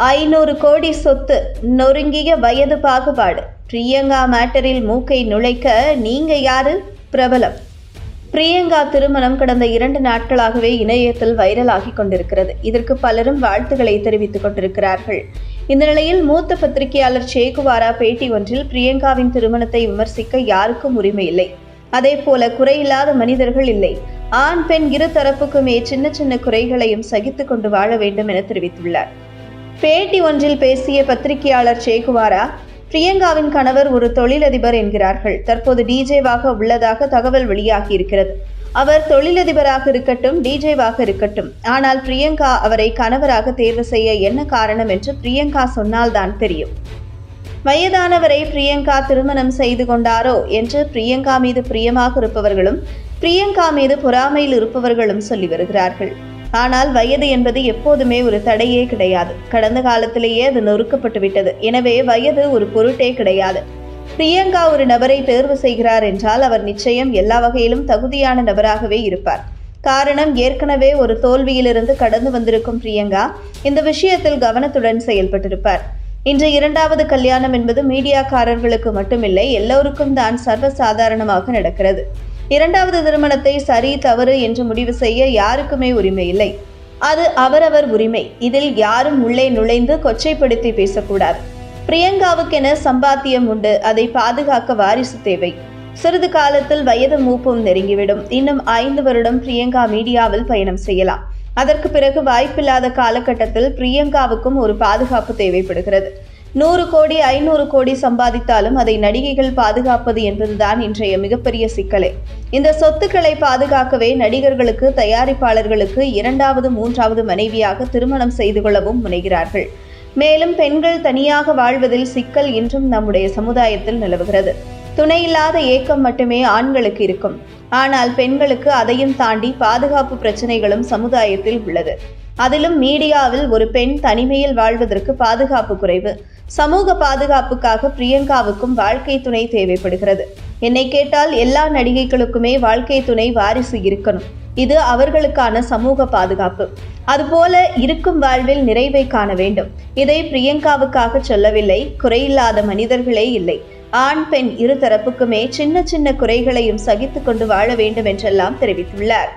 500 கோடி சொத்து, நொறுங்கிய வயது பாகுபாடு, பிரியங்கா மேட்டரில் மூக்கை நுழைக்க நீங்க யாரு? பிரபலம். பிரியங்கா திருமணம் கடந்த 2 நாட்களாகவே இணையத்தில் வைரலாகி கொண்டிருக்கிறது. இதற்கு பலரும் வாழ்த்துக்களை தெரிவித்துக் கொண்டிருக்கிறார்கள். இந்த நிலையில் மூத்த பத்திரிகையாளர் சேகுவாரா பேட்டி ஒன்றில் பிரியங்காவின் திருமணத்தை விமர்சிக்க யாருக்கும் உரிமை இல்லை, அதே போல குறையில்லாத மனிதர்கள் இல்லை, ஆண் பெண் இரு தரப்புக்குமே சின்ன சின்ன குறைகளையும் சகித்துக் கொண்டு வாழ வேண்டும் என தெரிவித்துள்ளார். பேட்டி ஒன்றில் பேசிய பத்திரிகையாளர் சேகுவாரா, பிரியங்காவின் கணவர் ஒரு தொழிலதிபர் என்கிறார்கள். தற்போது டிஜேவாக உள்ளதாக தகவல் வெளியாகி இருக்கிறது. அவர் தொழிலதிபராக இருக்கட்டும், டிஜேவாக இருக்கட்டும், ஆனால் பிரியங்கா அவரை கணவராக தேர்வு செய்ய என்ன காரணம் என்று பிரியங்கா சொன்னால்தான் தெரியும். வயதானவரை பிரியங்கா திருமணம் செய்து கொண்டாரோ என்று பிரியங்கா மீது பிரியமாக இருப்பவர்களும் பிரியங்கா மீது பொறாமையில் இருப்பவர்களும் சொல்லி வருகிறார்கள். ஆனால் வயது என்பது எப்போதுமே ஒரு தடையே கிடையாது. கடந்த காலத்திலேயே அது நொறுக்கப்பட்டு விட்டது. எனவே வயது ஒரு பொருட்டே கிடையாது. பிரியங்கா ஒரு நபரை தேர்வு செய்கிறார் என்றால் அவர் நிச்சயம் எல்லா வகையிலும் தகுதியான நபராகவே இருப்பார். காரணம், ஏற்கனவே ஒரு தோல்வியிலிருந்து கடந்து வந்திருக்கும் பிரியங்கா இந்த விஷயத்தில் கவனத்துடன் செயல்பட்டிருப்பார். இன்று 2வது கல்யாணம் என்பது மீடியாக்காரர்களுக்கு மட்டுமில்லை, எல்லோருக்கும் தான் சர்வசாதாரணமாக நடக்கிறது. 2வது திருமணத்தை சரி தவறு என்று முடிவு செய்ய யாருக்குமே உரிமை இல்லை. அது அவரவர் உரிமை. இதில் யாரும் உள்ளே நுழைந்து கொச்சைப்படுத்தி பேசக்கூடாது. பிரியங்காவுக்கென சம்பாத்தியம் உண்டு, அதை பாதுகாக்க வாரிசு தேவை. சிறிது காலத்தில் வயது மூப்பும் நெருங்கிவிடும். இன்னும் 5 வருடம் பிரியங்கா மீடியாவில் பயணம் செய்யலாம். அதற்கு பிறகு வாய்ப்பில்லாத காலகட்டத்தில் பிரியங்காவுக்கும் ஒரு பாதுகாப்பு தேவைப்படுகிறது. 100 கோடி 500 கோடி சம்பாதித்தாலும் அதை நடிகைகள் பாதுகாப்பது என்பதுதான் இன்றைய மிகப்பெரிய சிக்கலே. இந்த சொத்துக்களை பாதுகாக்கவே நடிகர்களுக்கு, தயாரிப்பாளர்களுக்கு 2வது 3வது மனைவியாக திருமணம் செய்து கொள்ளவும் முனைகிறார்கள். மேலும் பெண்கள் தனியாக வாழ்வதில் சிக்கல் இன்றும் நம்முடைய சமுதாயத்தில் நிலவுகிறது. துணையில்லாத ஏக்கம் மட்டுமே ஆண்களுக்கு இருக்கும். ஆனால் பெண்களுக்கு அதையும் தாண்டி பாதுகாப்பு பிரச்சனைகளும் சமுதாயத்தில் உள்ளது. அதிலும் மீடியாவில் ஒரு பெண் தனிமையில் வாழ்வதற்கு பாதுகாப்பு குறைவு. சமூக பாதுகாப்புக்காக பிரியங்காவுக்கும் வாழ்க்கை துணை தேவைப்படுகிறது. என்னை கேட்டால் எல்லா நடிகைகளுக்குமே வாழ்க்கை துணை வாரிசு இருக்கணும். இது அவர்களுக்கான சமூக பாதுகாப்பு. அதுபோல இருக்கும் வாழ்வில் நிறைவை காண வேண்டும். இதை பிரியங்காவுக்காக சொல்லவில்லை. குறையில்லாத மனிதர்களே இல்லை. ஆண் பெண் இரு தரப்புக்குமே சின்ன சின்ன குறைகளையும் சகித்துக் கொண்டு வாழ வேண்டும் என்றெல்லாம் தெரிவித்துள்ளார்.